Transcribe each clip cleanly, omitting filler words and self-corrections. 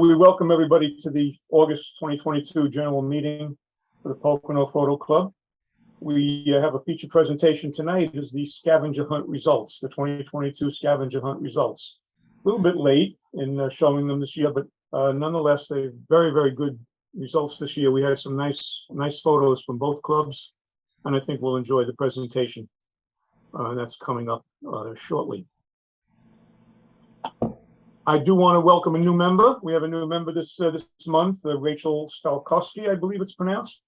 We welcome everybody to the August 2022 general meeting for the Pocono Photo Club. We have a feature presentation tonight is the Scavenger Hunt results, the 2022 Scavenger Hunt results. A little bit late in showing them this year, but nonetheless, they're very, very good results this year. We had some nice photos from both clubs, and I think we'll enjoy the presentation. That's coming up shortly. I do want to welcome a new member. We have a new member this month, Rachel Stalkowski, I believe it's pronounced.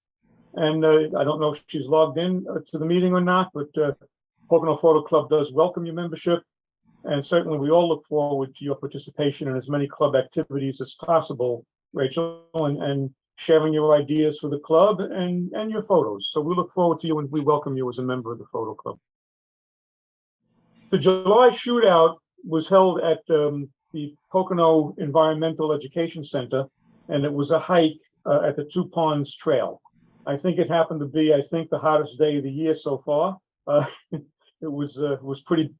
And I don't know if she's logged in to the meeting or not, but Pocono Photo Club does welcome your membership. And certainly we all look forward to your participation in as many club activities as possible, Rachel, and sharing your ideas for the club and your photos. So we look forward to you and we welcome you as a member of the photo club. The July shootout was held at the Pocono Environmental Education Center, and it was a hike at the Two Ponds Trail. I think it happened to be, the hottest day of the year so far. It was pretty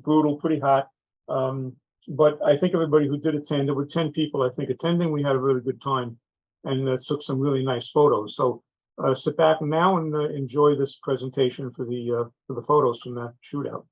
brutal, pretty hot. But I think everybody who did attend, there were 10 people, I think, attending. We had a really good time and took some really nice photos. So sit back now and enjoy this presentation for the photos from that shootout.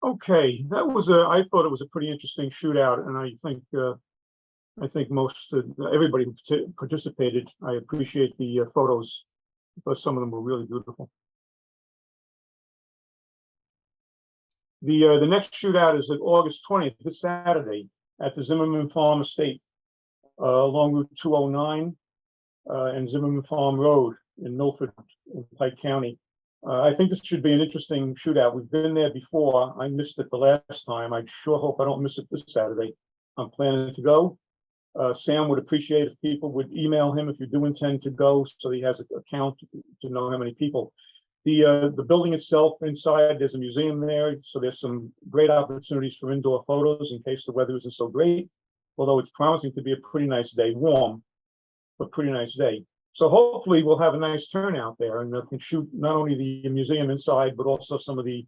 Okay, I thought it was a pretty interesting shootout, and I think most everybody who participated. I appreciate the photos because some of them were really beautiful. The next shootout is at August 20th, this Saturday, at the Zimmerman Farm Estate, along Route 209 and Zimmerman Farm Road in Milford, in Pike County. I think this should be an interesting shootout. We've been there before. I missed it the last time. I sure hope I don't miss it this Saturday. I'm planning to go. Sam would appreciate if people would email him if you do intend to go, so he has a count to know how many people. The building itself, inside, there's a museum there, so there's some great opportunities for indoor photos in case the weather isn't so great. Although it's promising to be a pretty nice day, warm, but pretty nice day. So hopefully we'll have a nice turnout there, and can shoot not only the museum inside, but also some of the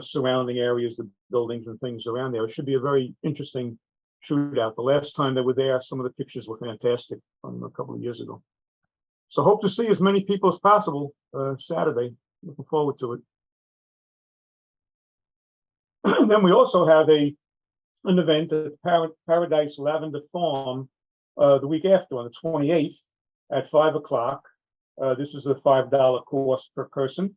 surrounding areas, the buildings and things around there. It should be a very interesting shootout. The last time they were there, some of the pictures were fantastic from a couple of years ago. So hope to see as many people as possible Saturday. Looking forward to it. And then we also have an event at Paradise Lavender Farm the week after, on the 28th at 5 o'clock. This is a $5 cost per person.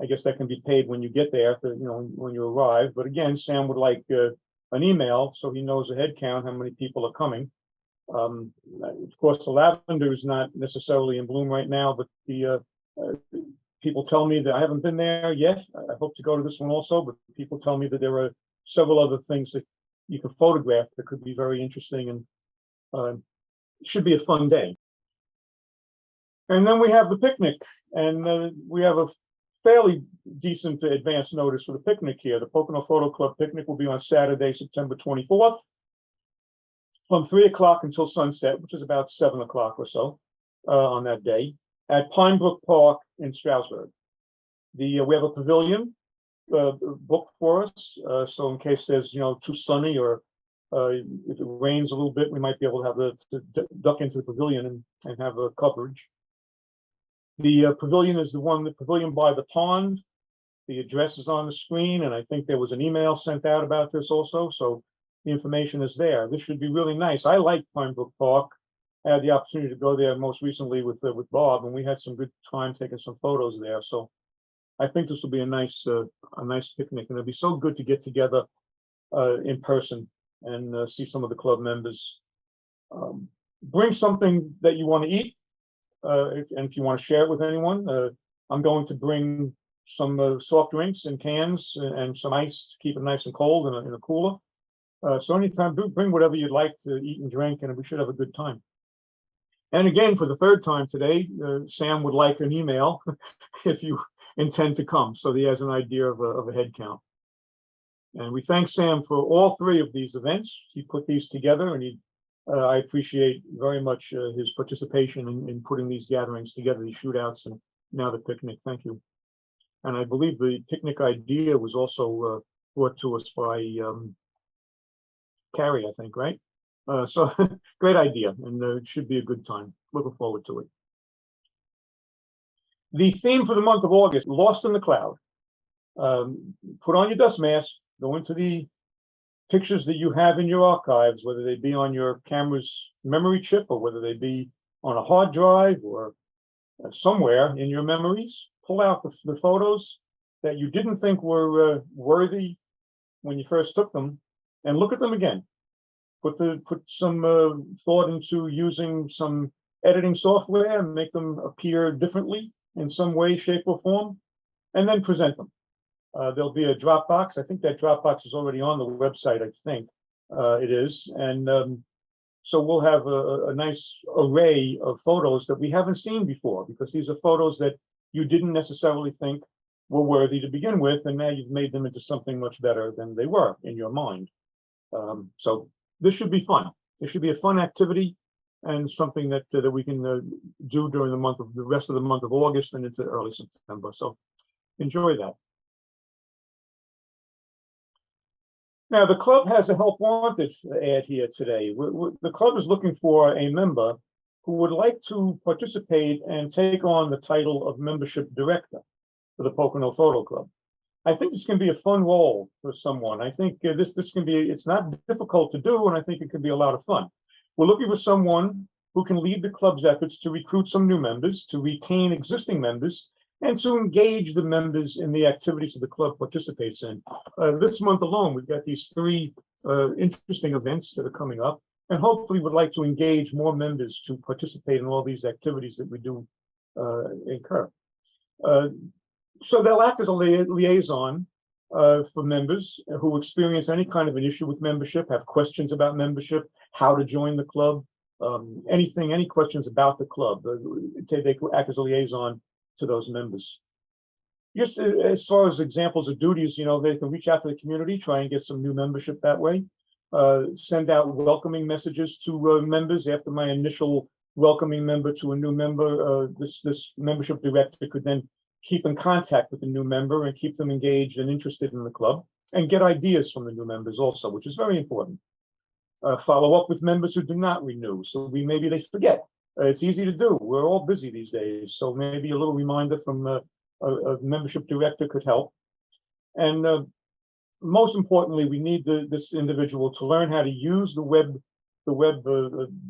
I guess that can be paid when you get there, when you arrive. But again, Sam would like an email so he knows a head count, how many people are coming. Of course, the lavender is not necessarily in bloom right now, but the people tell me that I haven't been there yet. I hope to go to this one also, but people tell me that there are several other things that you can photograph that could be very interesting, and it should be a fun day. And then we have the picnic, and we have a fairly decent advance notice for the picnic here. The Pocono Photo Club picnic will be on Saturday, September 24th, from 3 o'clock until sunset, which is about 7 o'clock or so on that day, at Pinebrook Park in Stroudsburg. We have a pavilion booked for us, so in case there's too sunny, or if it rains a little bit, we might be able to have to duck into the pavilion and have a coverage. The pavilion is the pavilion by the pond. The address is on the screen, and I think there was an email sent out about this also, so the information is there. This should be really nice. I like Pinebrook Park. I had the opportunity to go there most recently with Bob, and we had some good time taking some photos there. So I think this will be a nice picnic, and it'll be so good to get together in person and see some of the club members. Bring something that you want to eat, and if you want to share it with anyone. I'm going to bring some soft drinks in cans and some ice to keep it nice and cold in a cooler. So anytime, bring whatever you'd like to eat and drink, and we should have a good time. And again, for the third time today, Sam would like an email if you intend to come, so he has an idea of a head count. And we thank Sam for all three of these events. He put these together, and I appreciate very much his participation in putting these gatherings together, these shootouts, and now the picnic. Thank you. And I believe the picnic idea was also brought to us by Carrie, I think, right? So great idea, and it should be a good time. Looking forward to it. The theme for the month of August, Lost in the Cloud. Put on your dust mask, go into the pictures that you have in your archives, whether they be on your camera's memory chip or whether they be on a hard drive or somewhere in your memories. Pull out the photos that you didn't think were worthy when you first took them, and look at them again. Put some thought into using some editing software and make them appear differently in some way, shape, or form, and then present them. There'll be a Dropbox. I think that Dropbox is already on the website. I think it is, and so we'll have a nice array of photos that we haven't seen before, because these are photos that you didn't necessarily think were worthy to begin with, and now you've made them into something much better than they were in your mind. So this should be fun. This should be a fun activity, and something that we can do during the rest of the month of August and into early September. So enjoy that. Now, the club has a help wanted ad here today. The club is looking for a member who would like to participate and take on the title of membership director for the Pocono Photo Club. I think this can be a fun role for someone. I think this can be, it's not difficult to do, and I think it can be a lot of fun. We're looking for someone who can lead the club's efforts to recruit some new members, to retain existing members, and to engage the members in the activities that the club participates in. This month alone, we've got these 3 interesting events that are coming up, and hopefully would like to engage more members to participate in all these activities that we do incur. So they'll act as a liaison for members who experience any kind of an issue with membership, have questions about membership, how to join the club, any questions about the club. They act as a liaison to those members. Just as far as examples of duties, they can reach out to the community, try and get some new membership that way. Send out welcoming messages to members after my initial welcoming member to a new member. This membership director could then keep in contact with the new member and keep them engaged and interested in the club, and get ideas from the new members also, which is very important. Follow up with members who do not renew. So maybe they forget. It's easy to do. We're all busy these days. So maybe a little reminder from a membership director could help. And most importantly, we need this individual to learn how to use the web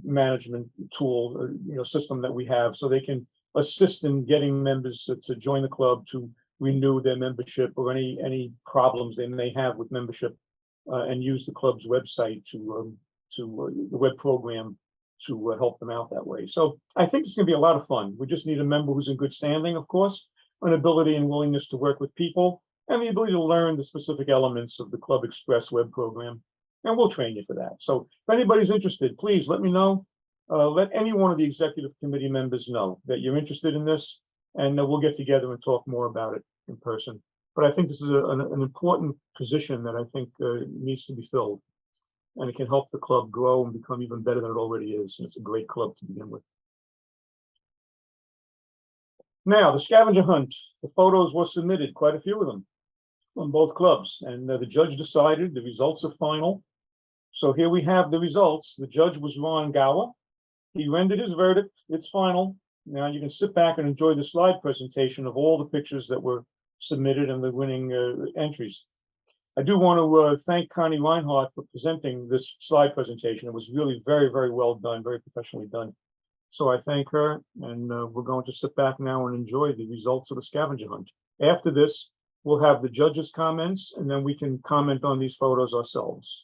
management tool, system that we have, so they can assist in getting members to join the club, to renew their membership, or any problems they may have with membership, and use the club's website to the web program to help them out that way. So I think it's going to be a lot of fun. We just need a member who's in good standing, of course, an ability and willingness to work with people, and the ability to learn the specific elements of the Club Express web program. And we'll train you for that. So if anybody's interested, please let me know. Let any one of the executive committee members know that you're interested in this, and we'll get together and talk more about it in person. But I think this is an important position that I think needs to be filled, and it can help the club grow and become even better than it already is. And it's a great club to begin with. Now, the scavenger hunt, the photos were submitted, quite a few of them, from both clubs, and the judge decided the results are final. So here we have the results. The judge was Ron Gower. He rendered his verdict. It's final. Now you can sit back and enjoy the slide presentation of all the pictures that were submitted and the winning entries. I do want to thank Connie Reinhardt for presenting this slide presentation. It was really very, very well done, very professionally done. So I thank her, and we're going to sit back now and enjoy the results of the scavenger hunt. After this, we'll have the judges' comments, and then we can comment on these photos ourselves.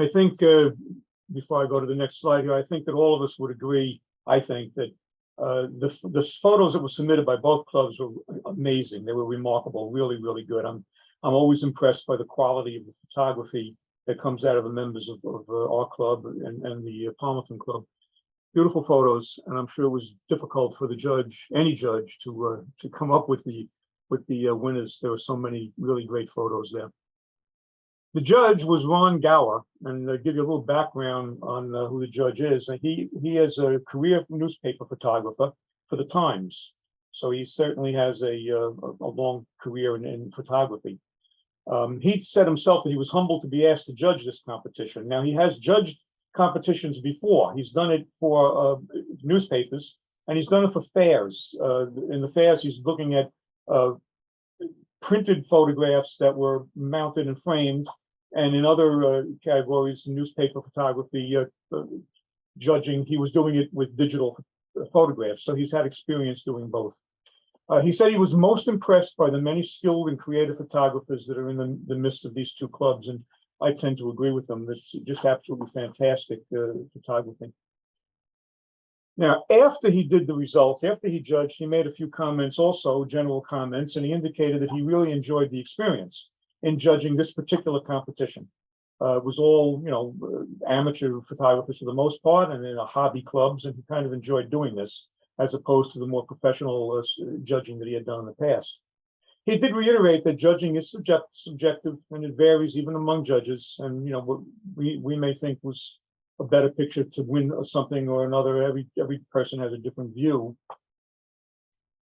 I think, before I go to the next slide here, I think that all of us would agree, I think, that the photos that were submitted by both clubs were amazing. They were remarkable, really, really good. I'm always impressed by the quality of the photography that comes out of the members of our club and the Palmerton Club. Beautiful photos, and I'm sure it was difficult for the judge, any judge, to come up with the winners. There were so many really great photos there. The judge was Ron Gower, and I'll give you a little background on who the judge is. He is a career newspaper photographer for the Times, so he certainly has a long career in photography. He said himself that he was humbled to be asked to judge this competition. Now, he has judged competitions before. He's done it for newspapers, and he's done it for fairs. In the fairs, he's looking at printed photographs that were mounted and framed, and in other categories, newspaper photography judging, he was doing it with digital photographs. So he's had experience doing both. He said he was most impressed by the many skilled and creative photographers that are in the midst of these two clubs, and I tend to agree with them. It's just absolutely fantastic photography. Now, after he did the results, after he judged, he made a few comments also, general comments, and he indicated that he really enjoyed the experience in judging this particular competition. It was all, amateur photographers for the most part, and in hobby clubs, and he kind of enjoyed doing this, as opposed to the more professional judging that he had done in the past. He did reiterate that judging is subjective, and it varies even among judges. And what we may think was a better picture to win something or another. Every person has a different view.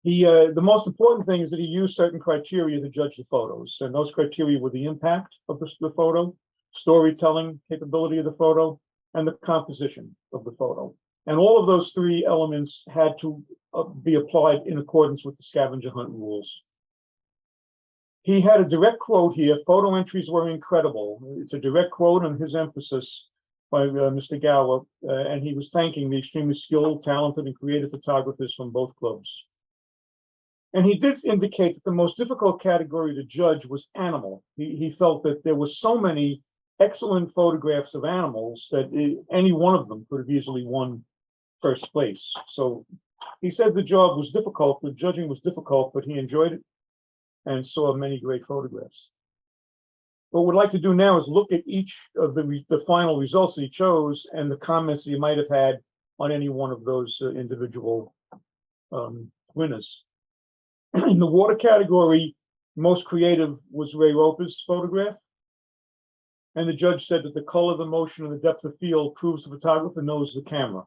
The most important thing is that he used certain criteria to judge the photos, and those criteria were the impact of the photo, storytelling capability of the photo, and the composition of the photo. And all of those three elements had to be applied in accordance with the Scavenger Hunt rules. He had a direct quote here: "Photo entries were incredible." It's a direct quote on his emphasis by Mr. Gower, and he was thanking the extremely skilled, talented, and creative photographers from both clubs. And he did indicate that the most difficult category to judge was animal. He felt that there were so many excellent photographs of animals that any one of them could have easily won first place. So he said the job was difficult, the judging was difficult, but he enjoyed it and saw many great photographs. What we'd like to do now is look at each of the final results that he chose and the comments that he might have had on any one of those individual winners. In the water category, most creative was Ray Roper's photograph. And the judge said that the color, the motion, and the depth of field proves the photographer knows the camera.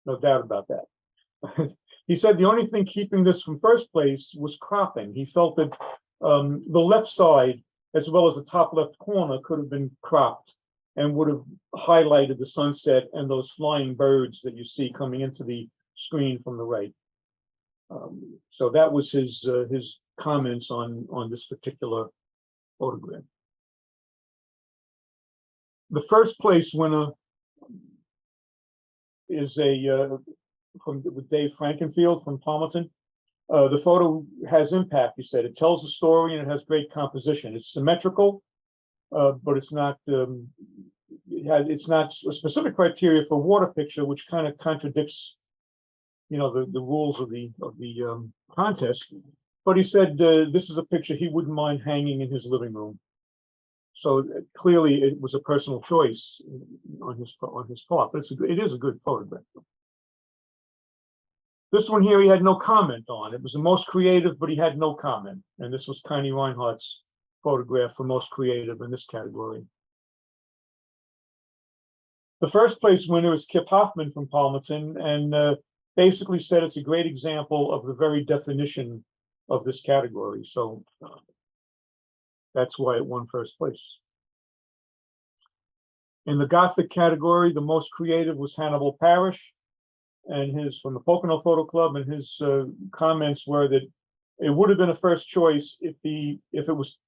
No doubt about that. He said the only thing keeping this from first place was cropping. He felt that the left side, as well as the top left corner, could have been cropped and would have highlighted the sunset and those flying birds that you see coming into the screen from the right. So that was his comments on this particular photograph. The first place winner is from Dave Frankenfield from Palmerton. The photo has impact, he said. It tells a story and it has great composition. It's symmetrical, but it's not it's not a specific criteria for water picture, which kind of contradicts the rules of the contest. But he said this is a picture he wouldn't mind hanging in his living room. So clearly it was a personal choice on his part, but it is a good photograph. This one here he had no comment on. It was the most creative, but he had no comment. And this was Connie Reinhardt's photograph for most creative in this category. The first place winner is Kip Hoffman from Palmerton, and basically said it's a great example of the very definition of this category. So that's why it won first place. In the Gothic category, the most creative was Hannibal Parrish, and his from the Pocono Photo Club, and his comments were that it would have been a first choice if it was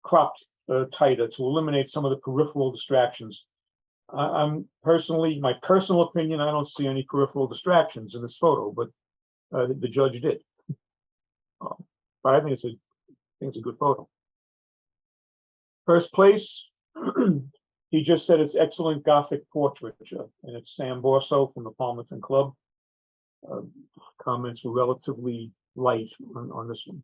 cropped tighter to eliminate some of the peripheral distractions. I'm personally, my personal opinion, I don't see any peripheral distractions in this photo, but the judge did. But I think it's a good photo. First place He just said it's excellent Gothic portraiture, and it's Sam Borso from the Palmerton Club. Comments were relatively light on this one.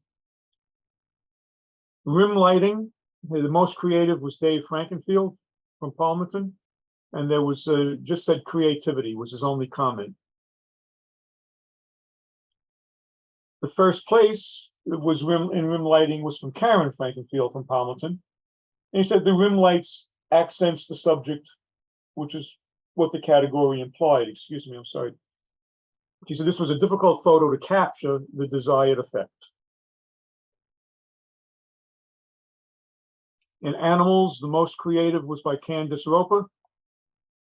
Rim lighting, the most creative was Dave Frankenfield from Palmerton, and there was just said creativity was his only comment. The first place was rim lighting was from Karen Frankenfield from Palmerton. And he said the rim lights accents the subject, which is what the category implied. Excuse me, I'm sorry. He said this was a difficult photo to capture the desired effect. In animals, the most creative was by Candace Roper,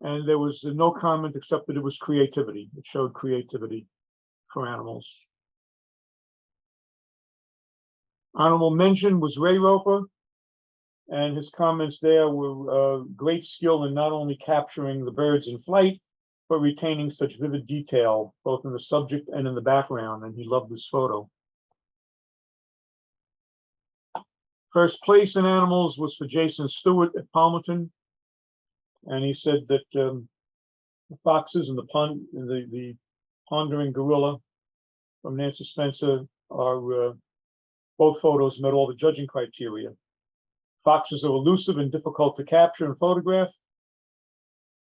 and there was no comment except that it was creativity. It showed creativity for animals. Honorable mention was Ray Roper, and his comments there were great skill in not only capturing the birds in flight, but retaining such vivid detail, both in the subject and in the background, and he loved this photo. First place in animals was for Jason Stewart at Palmerton, and he said that the foxes and the pondering gorilla from Nancy Spencer are both photos met all the judging criteria. Foxes are elusive and difficult to capture and photograph.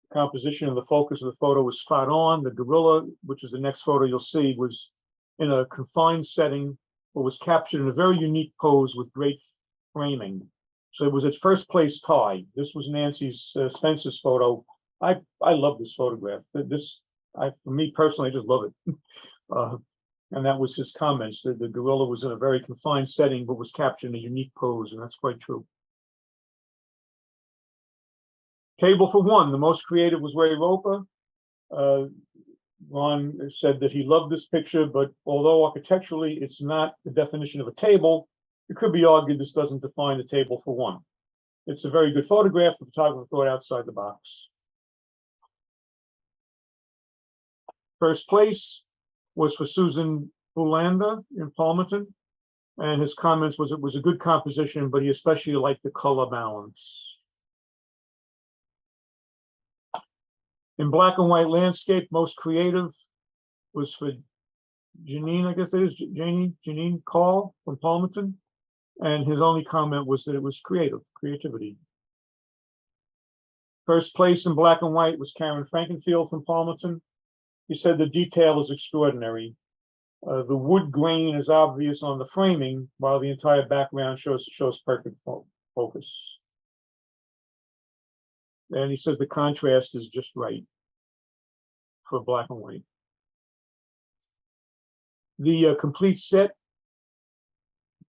The composition and the focus of the photo was spot on. The gorilla, which is the next photo you'll see, was in a confined setting, but was captured in a very unique pose with great framing. So it was its first place tie. This was Nancy's Spencer's photo. I love this photograph. For me personally, I just love it. And that was his comments. The gorilla was in a very confined setting, but was captured in a unique pose, and that's quite true. Table for one, the most creative was Ray Roper. Ron said that he loved this picture, but although architecturally it's not the definition of a table, it could be argued this doesn't define the table for one. It's a very good photograph. The photographer thought outside the box. First place was for Susan Bulanda in Palmerton, and his comments was it was a good composition, but he especially liked the color balance. In black and white landscape, most creative was for Janine, I guess it is Janine Call from Palmerton, and his only comment was that it was creativity. First place in black and white was Karen Frankenfield from Palmerton. He said the detail is extraordinary. The wood grain is obvious on the framing, while the entire background shows perfect focus. And he says the contrast is just right for black and white. The complete set,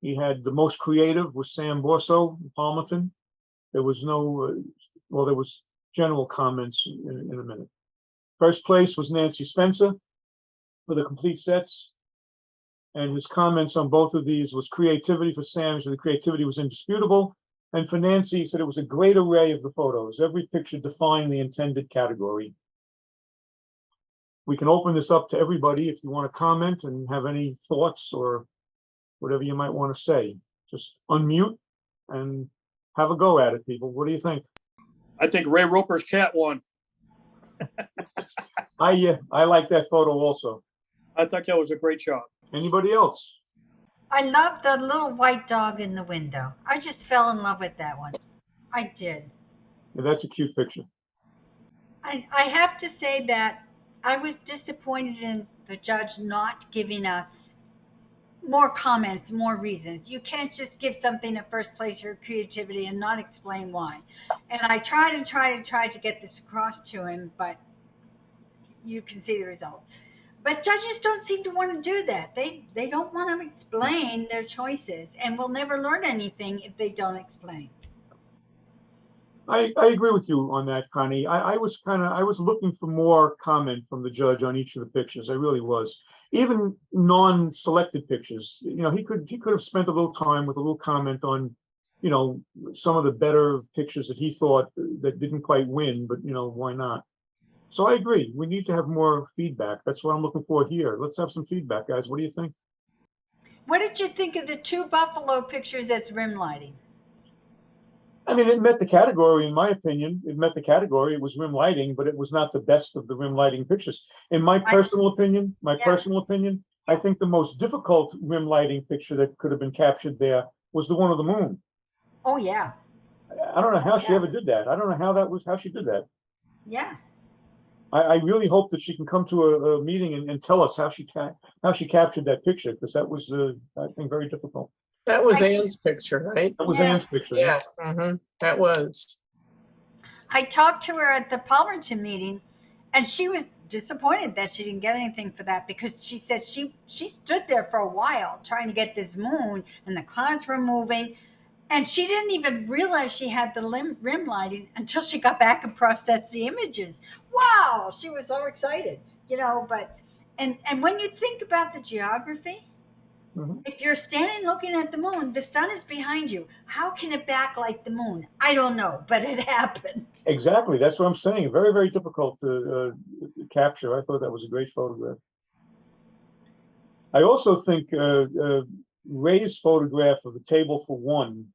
he had the most creative was Sam Borso in Palmerton. There was no, well, there was general comments in a minute. First place was Nancy Spencer for the complete sets. And his comments on both of these was creativity for Sam. He said the creativity was indisputable. And for Nancy, he said it was a great array of the photos. Every picture defined the intended category. We can open this up to everybody if you want to comment and have any thoughts or whatever you might want to say. Just unmute and have a go at it, people. What do you think? I think Ray Roper's cat won. I like that photo also. I thought that was a great shot. Anybody else? I love the little white dog in the window. I just fell in love with that one. I did. Yeah, that's a cute picture. I have to say that I was disappointed in the judge not giving us more comments, more reasons. You can't just give something a first place for creativity and not explain why. And I tried to get this across to him, but you can see the results. But judges don't seem to want to do that. They don't want to explain their choices, and we'll never learn anything if they don't explain. I agree with you on that, Connie. I was looking for more comment from the judge on each of the pictures. I really was. Even non-selected pictures, you know, he could have spent a little time with a little comment on, you know, some of the better pictures that he thought that didn't quite win, but you know, why not? So I agree. We need to have more feedback. That's what I'm looking for here. Let's have some feedback, guys. What do you think? What did you think of the two buffalo pictures that's rim lighting? I mean, it met the category, in my opinion. It met the category. It was rim lighting, but it was not the best of the rim lighting pictures. In my personal opinion, I think the most difficult rim lighting picture that could have been captured there was the one of the moon. Oh, yeah, I don't know how she ever did that. I don't know how she did that. yeah. I really hope that she can come to a meeting and tell us how she captured that picture, because that was, I think, very difficult. That was Ann's picture, right? That was Yeah. Ann's picture. Yeah, that was. I talked to her at the Palmerton meeting, and she was disappointed that she didn't get anything for that, because she said she stood there for a while trying to get this moon, and the clouds were moving, and she didn't even realize she had the rim lighting until she got back and processed the images. Wow, she was so excited, but and when you think about the geography, if you're standing looking at the moon, the sun is behind you. How can it backlight the moon? I don't know, but it happened. Exactly. That's what I'm saying. Very, very difficult to capture. I thought that was a great photograph. I also think Ray's photograph of the table for one,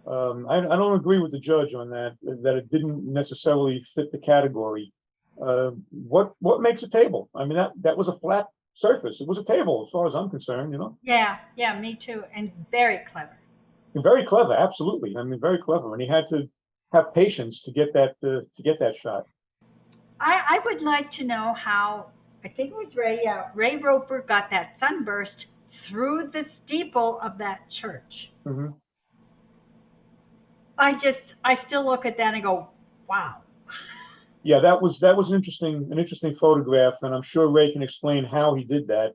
I don't agree with the judge on that it didn't necessarily fit the category. What makes a table? I mean, that was a flat surface. It was a table, as far as I'm concerned. Yeah, me too, and very clever. Very clever, absolutely. I mean, very clever, and he had to have patience to get that shot. I would like to know how, I think it was Ray Roper got that sunburst through the steeple of that church. I still look at that and go, wow. Yeah, that was an interesting photograph, and I'm sure Ray can explain how he did that.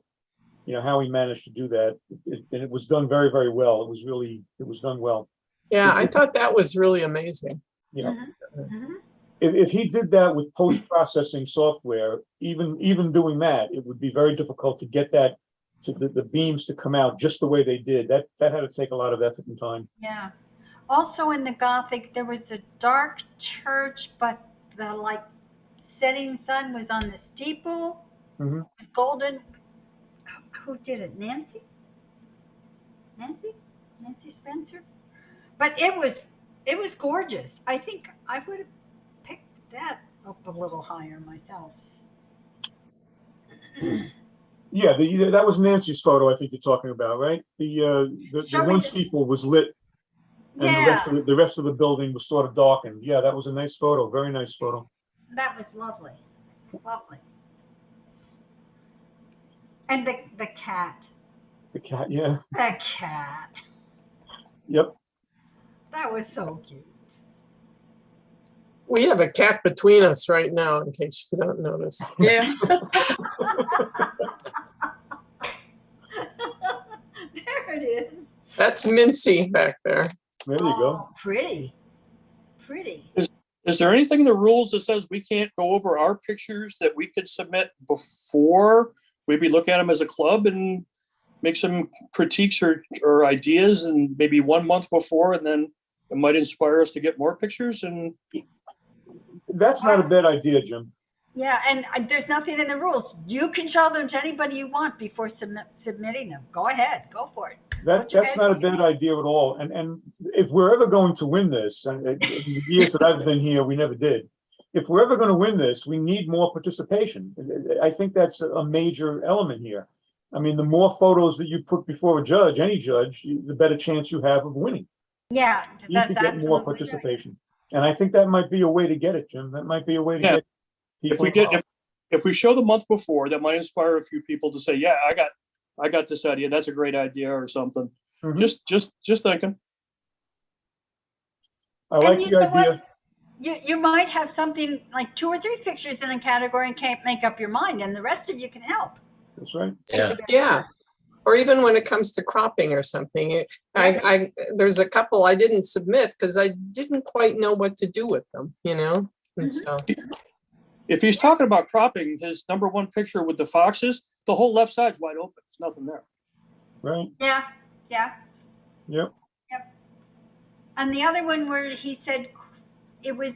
How he managed to do that, and it was done very, very well. It was done well. Yeah, I thought that was really amazing. If he did that with post-processing software, even doing that, it would be very difficult to get that to the beams to come out just the way they did. That had to take a lot of effort and time. Yeah. Also in the Gothic, there was a dark church, but the setting sun was on the steeple. Golden. Who did it? Nancy Spencer. But it was gorgeous. I think I would have picked that up a little higher myself. Yeah, that was Nancy's photo. I think you're talking about, right? The one steeple was lit, and the rest of the building was sort of darkened. Yeah, that was a nice photo. Very nice photo. That was lovely, lovely. And the cat. The cat, yeah. The cat. Yep. That was so cute. We have a cat between us right now, in case you don't notice. Yeah. There it is. That's Mincy back there. There you go. Pretty. Is there anything in the rules that says we can't go over our pictures that we could submit before? Maybe look at them as a club and make some critiques or ideas, and maybe 1 month before, and then it might inspire us to get more pictures. And that's not a bad idea, Jim. Yeah, and there's nothing in the rules. You can show them to anybody you want before submitting them. Go ahead, go for it. That's not a bad idea at all. And if we're ever going to win this, and in the years that I've been here, we never did. If we're ever going to win this, we need more participation. I think that's a major element here. I mean, the more photos that you put before a judge, any judge, the better chance you have of winning. Yeah, You need to get more participation. Right. And I think that might be a way to get it, Jim. That might be a way to get people. If we show the month before, that might inspire a few people to say, yeah, I got this idea. That's a great idea or something. Just thinking. I like the idea. You might have something like 2 or 3 pictures in a category and can't make up your mind, and the rest of you can help. That's right. Yeah. Or even when it comes to cropping or something, there's a couple I didn't submit because I didn't quite know what to do with them, And so, if he's talking about cropping, his number 1 picture with the foxes, the whole left side's wide open. There's nothing there. Right. Yeah. Yep. And the other one where he said it was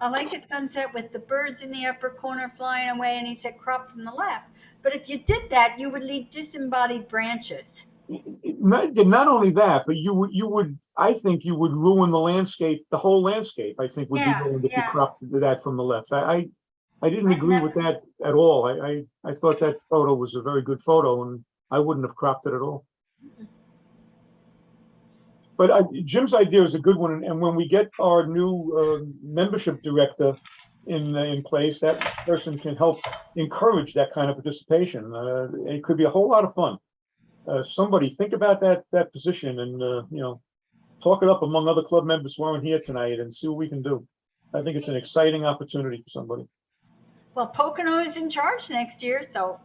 I like a sunset with the birds in the upper corner flying away, and he said crop from the left. But if you did that, you would leave disembodied branches. Not only that, but you would I think you would ruin the landscape, the whole landscape, I think would be Yeah, ruined if you yeah. cropped that from the left. I didn't agree with that at all. I thought that photo was a very good photo and I wouldn't have cropped it at all. But Jim's idea is a good one. And when we get our new membership director in place, that person can help encourage that kind of participation. It could be a whole lot of fun. Somebody think about that position and, you know, talk it up among other club members who aren't here tonight and see what we can do. I think it's an exciting opportunity for somebody. Well, Pocono is in charge next year, so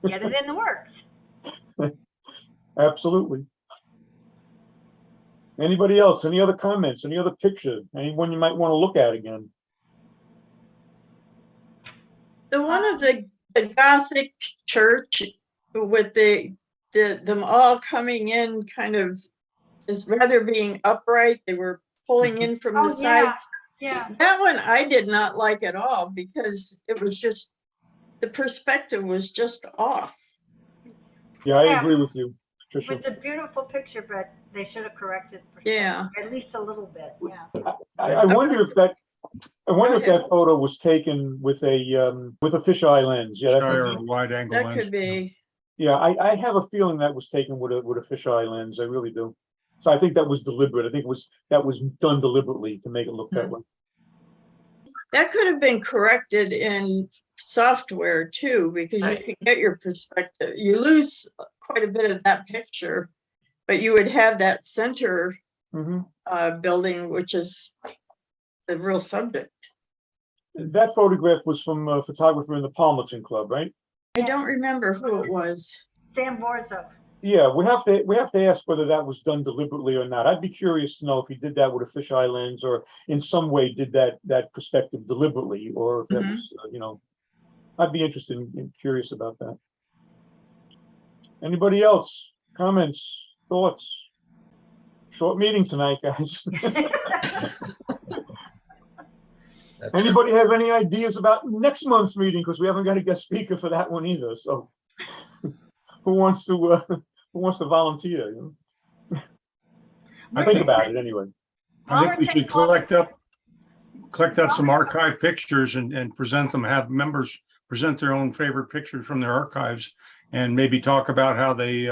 get it in the works. Absolutely. Anybody else? Any other comments? Any other picture? Anyone you might want to look at again? The one of the Gothic church with them all coming in kind of is rather being upright. They were pulling in from the Oh, yeah. sides. Yeah. That one I did not like at all because it was just, the perspective was just off. Yeah, I Yeah. agree with you, It Tricia. was a beautiful picture, but they should have corrected Yeah. at least a little bit. Yeah. I wonder if that Okay. photo was taken with a fisheye lens. Yeah, Or a wide angle That lens. could be. yeah. I have a feeling that was taken with a fisheye lens. I really do. So I think that was deliberate. I think that was done deliberately to make it look that way. That could have been corrected in software too, because you can get your perspective. You lose quite a bit of that picture, but you would have that center building, which is the real subject. That photograph was from a photographer in the Palmerton Club, right? I don't remember who it was. Sam Borzo. Yeah, we have to ask whether that was done deliberately or not. I'd be curious to know if he did that with a fisheye lens or in some way did that perspective deliberately, or if that was, you know, I'd be interested and curious about that. Anybody else? Comments, thoughts? Short meeting tonight, guys. Anybody have any ideas about next month's meeting? Because we haven't got a guest speaker for that one either. So who wants to volunteer? You know? Think about it anyway. I think we should collect up some archive pictures and present them, have members present their own favorite pictures from their archives and maybe talk about how they,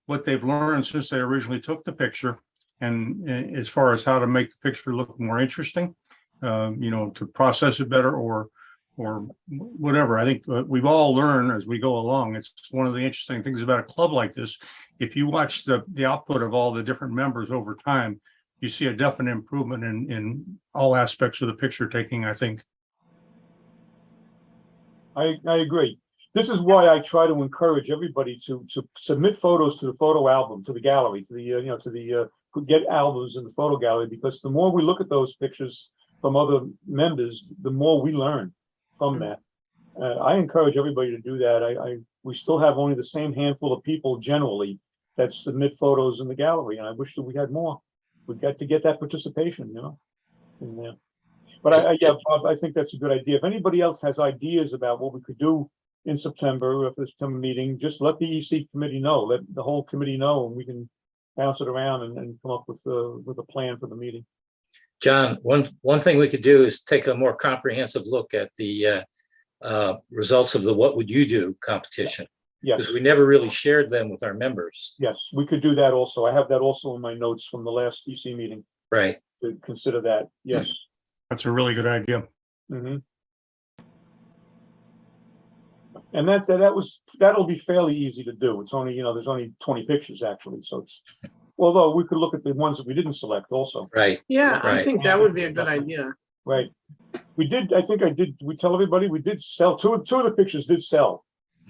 what they've learned since they originally took the picture. And as far as how to make the picture look more interesting, you know, to process it better or whatever. I think we've all learned as we go along. It's one of the interesting things about a club like this. If you watch the output of all the different members over time, you see a definite improvement in all aspects of the picture taking, I think. I agree. This is why I try to encourage everybody to submit photos to the photo album, to the gallery, to the you know, to the get albums in the photo gallery, because the more we look at those pictures from other members, the more we learn from that. I encourage everybody to do that. We still have only the same handful of people generally that submit photos in the gallery, and I wish that we had more. We've got to get that participation, you know. In there. But yeah, Bob, I think that's a good idea. If anybody else has ideas about what we could do in September, for the September meeting, just let the EC committee know, let the whole committee know, and we can bounce it around and come up with a plan for the meeting. John, one thing we could do is take a more comprehensive look at the results of the What Would You Do competition. Yes. Because we never really shared them with our members. Yes, we could do that also. I have that also in my notes from the last EC meeting. Right. To consider that. Yes. That's a really good idea. And that'll be fairly easy to do. It's only, you know, there's only 20 pictures actually. So it's, although we could look at the ones that we didn't select also. Right. Yeah, I Right. think that would be a good idea. Right. We did, I think I did, we tell everybody we did sell, two of the pictures did sell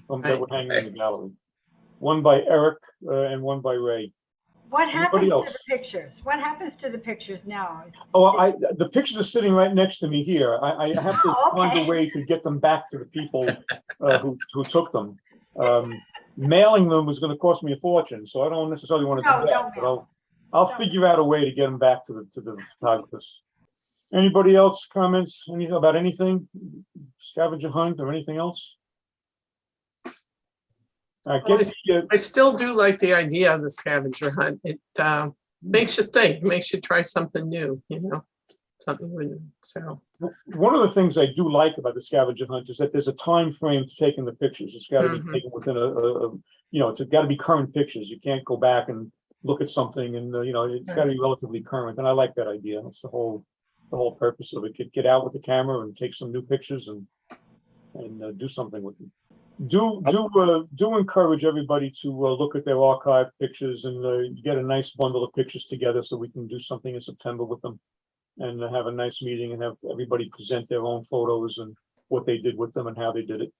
that were hanging in the gallery. One by Eric and one by Ray. What happens Anybody to else? the pictures? What happens to the pictures now? Oh, the pictures are sitting right next to me here. I have to Oh, find a okay. way to get them back to the people who took them. Mailing them was going to cost me a fortune, so I don't necessarily want to No, do that. don't But mail. I'll figure out a way to get them back to the photographers. Anybody else comments anything about anything? Scavenger hunt or anything else? I still do like the idea of the scavenger hunt. Makes you think, makes you try something new, you know, something new. So, One of the things I do like about the scavenger hunt is that there's a time frame to taking the pictures. It's got to be Mhm. taken within it's got to be current pictures. You can't go back and look at something and, it's got to be relatively current. And I like that idea. That's the whole purpose of it. Get out with the camera and take some new pictures and do something with them. Do encourage everybody to look at their archive pictures and get a nice bundle of pictures together so we can do something in September with them and have a nice meeting and have everybody present their own photos and what they did with them and how they did it.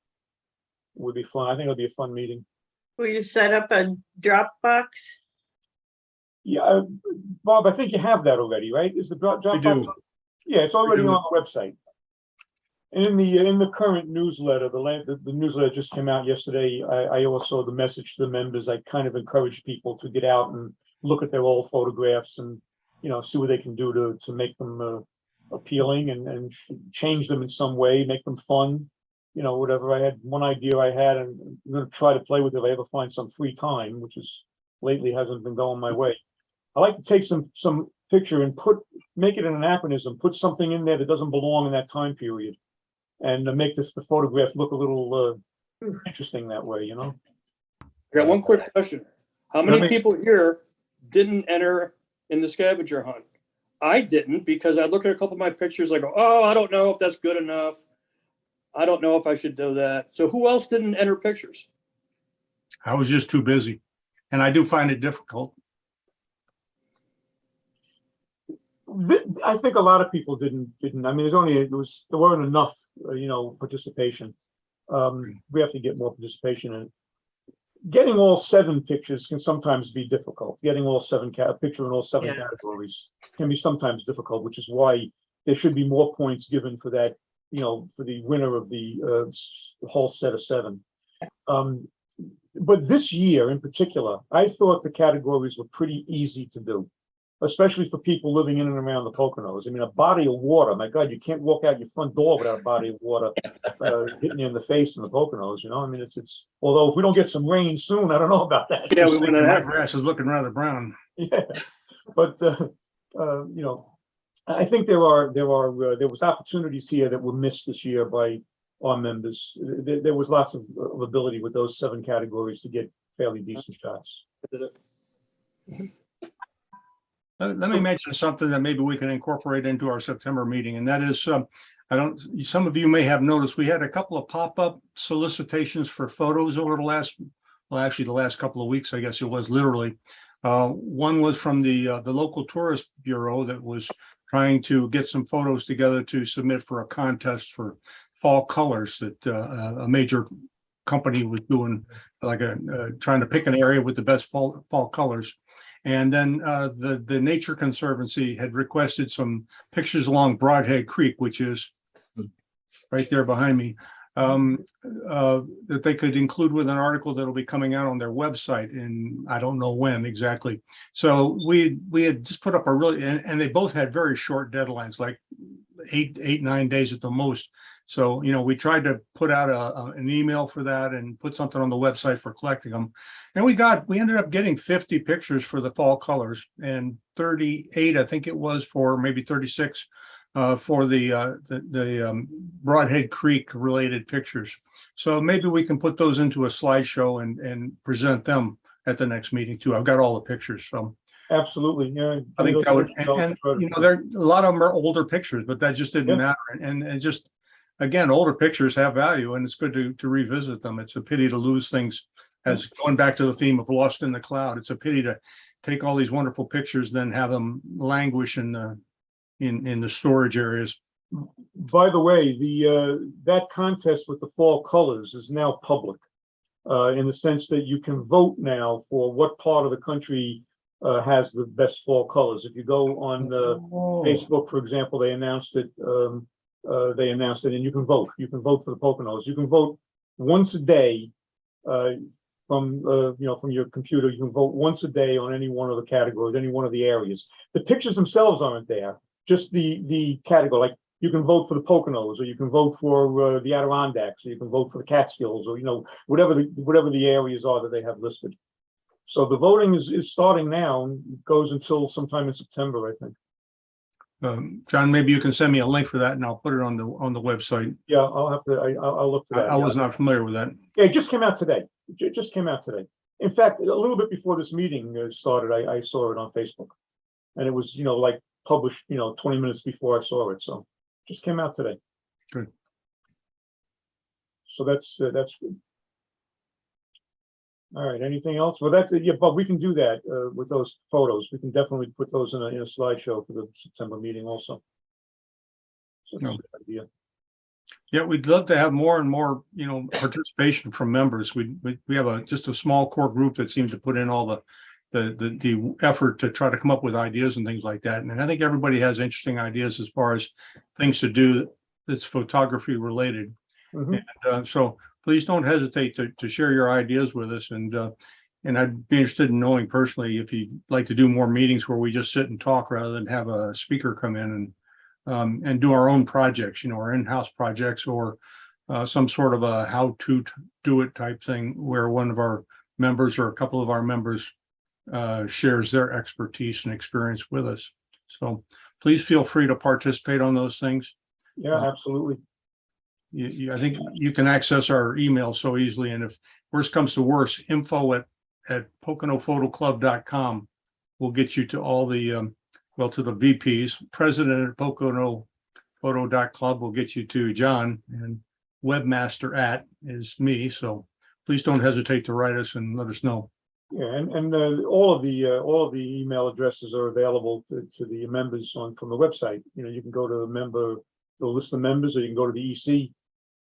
Would be fun. I think it'll be a fun meeting. Will you set up a Dropbox? Yeah, Bob, I think you have that already, right? Is the Dropbox? do. Yeah, it's already do. on the website. And in the current newsletter, the newsletter just came out yesterday. I also the message to the members. I kind of encourage people to get out and look at their old photographs and see what they can do to make them appealing and change them in some way, make them fun. Whatever. I had one idea I had, and I'm going to try to play with it if I ever find some free time, which is lately hasn't been going my way. I like to take some picture and make it an anachronism, put something in there that doesn't belong in that time period, and make the photograph look a little interesting that way, I got one quick question. How many people here didn't enter in the scavenger hunt? I didn't, because I look at a couple of my pictures, I go, oh, I don't know if that's good enough. I don't know if I should do that. So who else didn't enter pictures? I was just too busy, and I do find it difficult. I think a lot of people didn't. I mean, there weren't enough, participation. We have to get more participation in it. Getting all 7 pictures can sometimes be difficult. Getting all 7 picture in all 7 categories can be sometimes difficult, which is why there should be more points given for that, for the winner of the whole set of 7. But this year in particular, I thought the categories were pretty easy to do, especially for people living in and around the Poconos. I mean, a body of water, my God, you can't walk out your front door without a body of water hitting you in the face in the Poconos, I mean, it's although if we don't get some rain soon, I don't know about that. Yeah, we wouldn't My have. grass is looking rather brown. Yeah, but I think there was opportunities here that were missed this year by our members. There was lots of ability with those 7 categories to get fairly decent shots. Let me mention something that maybe we can incorporate into our September meeting, and that is, some of you may have noticed, we had a couple of pop-up solicitations for photos over the last couple of weeks, I guess it was literally. One was from the local tourist bureau that was trying to get some photos together to submit for a contest for fall colors that a major company was doing, like trying to pick an area with the best fall colors. And then the Nature Conservancy had requested some pictures along Broadhead Creek, which is right there behind me, that they could include with an article that'll be coming out on their website in, I don't know when exactly. So we had just put up and they both had very short deadlines, like 8-9 days at the most. So, we tried to put out an email for that and put something on the website for collecting them. And we ended up getting 50 pictures for the fall colors and 38, I think it was, for maybe 36 for the Broadhead Creek related pictures. So maybe we can put those into a slideshow and present them at the next meeting too. I've got all the pictures, so. Absolutely, yeah. I think that would, and there a lot of them are older pictures, but that just didn't matter. And just, again, older pictures have value, and it's good to revisit them. It's a pity to lose things. As going back to the theme of Lost in the Cloud, it's a pity to take all these wonderful pictures, then have them languish in the storage areas. By the way, that contest with the fall colors is now public, in the sense that you can vote now for what part of the country has the best fall colors. If you go on Facebook, for example, they announced it. And you can vote. You can vote for the Poconos. You can vote once a day from your computer. You can vote once a day on any one of the categories, any one of the areas. The pictures themselves aren't there. Just the category. Like you can vote for the Poconos, or you can vote for the Adirondacks, or you can vote for the Catskills, or whatever the areas are that they have listed. So the voting is starting now and goes until sometime in September, I think. John, maybe you can send me a link for that and I'll put it on the website. Yeah, I'll have to, I'll look for that. I Yeah. was not familiar with that. Yeah, it just came out today. It just came out today. In fact, a little bit before this meeting started, I saw it on Facebook. And it was, like published, 20 minutes before I saw it. So just came out today. Good. So that's good. All right, anything else? Well, that's it. Yeah, but we can do that with those photos. We can definitely put those in a slideshow for the September meeting also. So that's a good idea. Yeah, we'd love to have more and more, participation from members. We have just a small core group that seems to put in all the effort to try to come up with ideas and things like that. And I think everybody has interesting ideas as far as things to do that's photography related. Mhm. And so please don't hesitate to share your ideas with us. And I'd be interested in knowing personally if you'd like to do more meetings where we just sit and talk rather than have a speaker come in and do our own projects, our in-house projects, or some sort of a how to do it type thing where one of our members or a couple of our members shares their expertise and experience with us. So please feel free to participate on those things. Yeah, absolutely. I think you can access our email so easily. And if worst comes to worst, info@poconophotoclub.com will get you to all the, to the VPs. President at PoconoPhoto.club will get you to John, and webmaster is me. So please don't hesitate to write us and let us know. Yeah, and all of the email addresses are available to the members from the website. You can go to the list of members, or you can go to the EC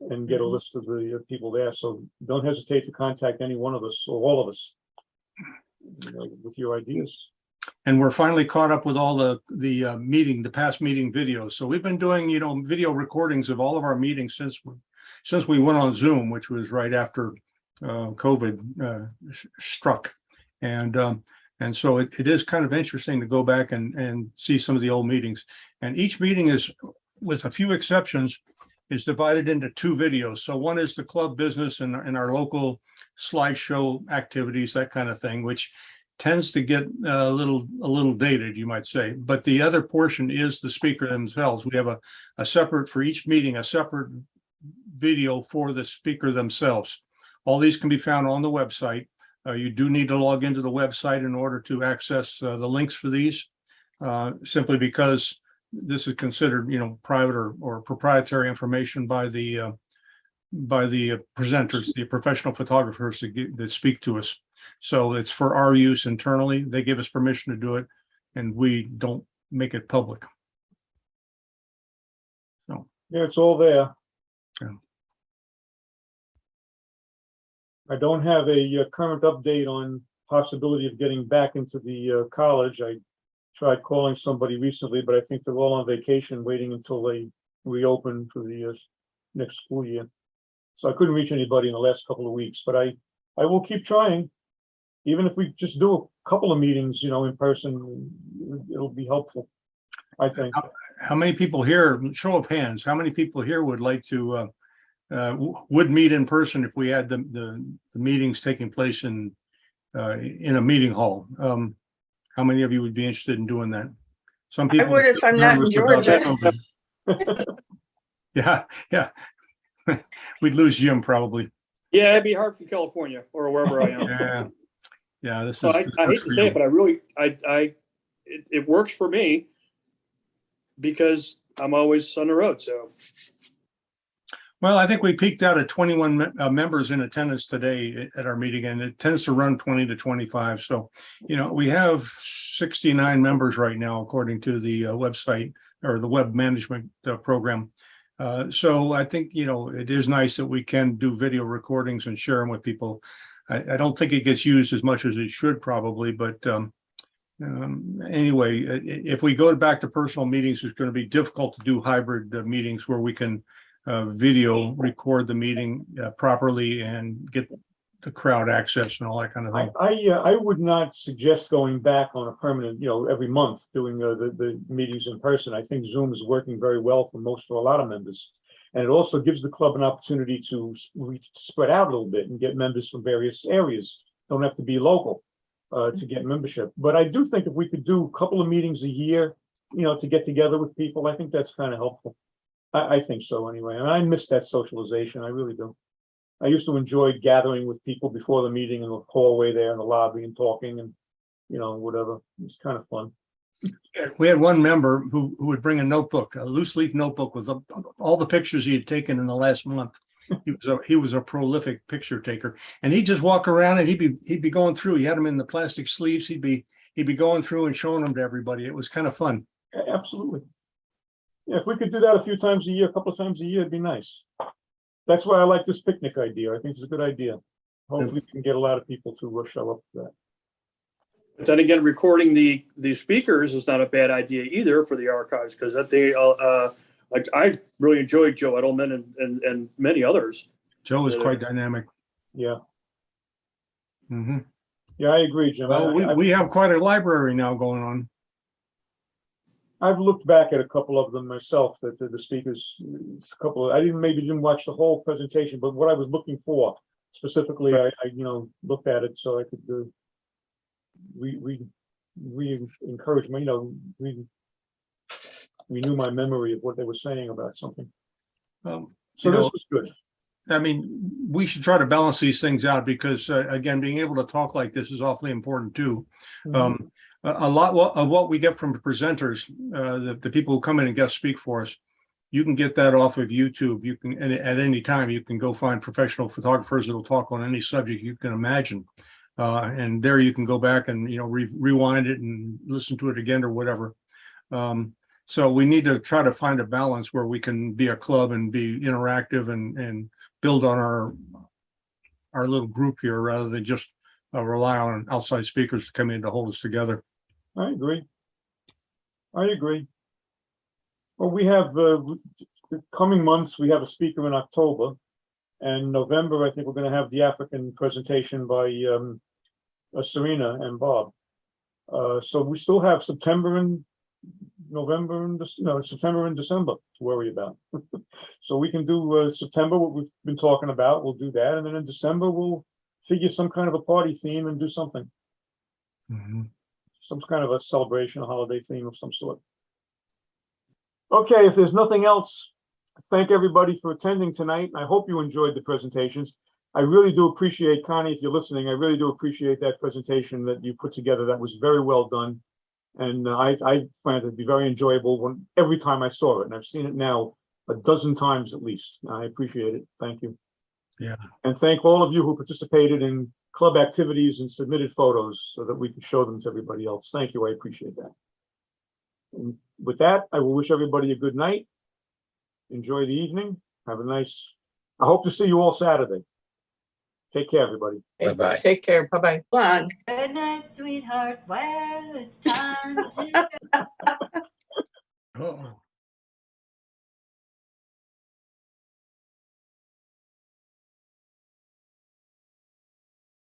and get a list of the people there. So don't hesitate to contact any one of us or all of us with your ideas. And we're finally caught up with all the past meeting videos. So we've been doing, video recordings of all of our meetings since we went on Zoom, which was right after COVID struck. And so it is kind of interesting to go back and see some of the old meetings. And each meeting is, with a few exceptions, is divided into two videos. So one is the club business and our local slideshow activities, that kind of thing, which tends to get a little dated, you might say. But the other portion is the speaker themselves. We have a separate, for each meeting, a separate video for the speaker themselves. All these can be found on the website. You do need to log into the website in order to access the links for these, simply because this is considered, private or proprietary information by the presenters, the professional photographers that speak to us. So it's for our use internally. They give us permission to do it, and we don't make it public. So Yeah, it's all there. Yeah. I don't have a current update on possibility of getting back into the college. I tried calling somebody recently, but I think they're all on vacation, waiting until they reopen for the next school year. So I couldn't reach anybody in the last couple of weeks, but I will keep trying. Even if we just do a couple of meetings, in person, it'll be helpful, I think. how many people here, show of hands, how many people here would like to would meet in person if we had the meetings taking place in a meeting hall? How many of you would be interested in doing that? Some people I would if I'm not in nervous about Georgia. COVID. Yeah. We'd lose Jim probably. Yeah, it'd be hard from California or wherever I am. Yeah. So I hate to say it, but I really, it works for me because I'm always on the road. So. Well, I think we peaked out at 21 members in attendance today at our meeting, and it tends to run 20 to 25. So, we have 69 members right now, according to the website or the web management program. So I think, it is nice that we can do video recordings and share them with people. I don't think it gets used as much as it should probably, but anyway, if we go back to personal meetings, it's going to be difficult to do hybrid meetings where we can video record the meeting properly and get the crowd access and all that kind of thing. I would not suggest going back on a permanent, every month doing the meetings in person. I think Zoom is working very well for a lot of members. And it also gives the club an opportunity to spread out a little bit and get members from various areas. Don't have to be local. to get membership. But I do think if we could do a couple of meetings a year, to get together with people, I think that's kind of helpful. I think so anyway. And I miss that socialization. I really do. I used to enjoy gathering with people before the meeting in the hallway there in the lobby and talking and, whatever. It's kind of fun. We had one member who would bring a notebook, a loose leaf notebook with all the pictures he had taken in the last month. He was a prolific picture taker, and he'd just walk around and he'd be going through. He had them in the plastic sleeves. He'd be going through and showing them to everybody. It was kind of fun. Absolutely. Yeah, if we could do that a few times a year, a couple of times a year, it'd be nice. That's why I like this picnic idea. I think it's a good idea. Hopefully we can get a lot of people to show up for that. But then again, recording the speakers is not a bad idea either for the archives, because that they like I really enjoyed Joe Edelman and many others. Joe is quite dynamic. Yeah. Mm-hmm. Yeah, I agree, Jim. Well, we have quite a library now going on. I've looked back at a couple of them myself, the speakers, I didn't watch the whole presentation, but what I was looking for specifically, I looked at it so I could encourage me, renew my memory of what they were saying about something. So this was good. I mean, we should try to balance these things out because, again, being able to talk like this is awfully important too. Mm-hmm. A lot of what we get from the presenters, the people who come in and guest speak for us, you can get that off of YouTube. You can, at any time, you can go find professional photographers that will talk on any subject you can imagine. And there you can go back and, rewind it and listen to it again or whatever. So we need to try to find a balance where we can be a club and be interactive and build on our little group here rather than just rely on outside speakers to come in to hold us together. I agree. Well, we have the coming months, we have a speaker in October, and November, I think we're going to have the African presentation by Serena and Bob. So we still have September and November and September and December to worry about. So we can do September, what we've been talking about, we'll do that. And then in December, we'll figure some kind of a party theme and do something. Mm-hmm. Some kind of a celebration, a holiday theme of some sort. Okay, if there's nothing else, thank everybody for attending tonight. I hope you enjoyed the presentations. I really do appreciate, Connie, if you're listening, I really do appreciate that presentation that you put together. That was very well done. And I find it to be very enjoyable every time I saw it. And I've seen it now a dozen times at least. I appreciate it. Thank you. Yeah. And thank all of you who participated in club activities and submitted photos so that we can show them to everybody else. Thank you. I appreciate that. And with that, I will wish everybody a good night. Enjoy the evening. Have a nice, I hope to see you all Saturday. Take care, everybody. Bye-bye. Take care. Bye-bye. Fun. Good night, sweetheart. Well, it's time to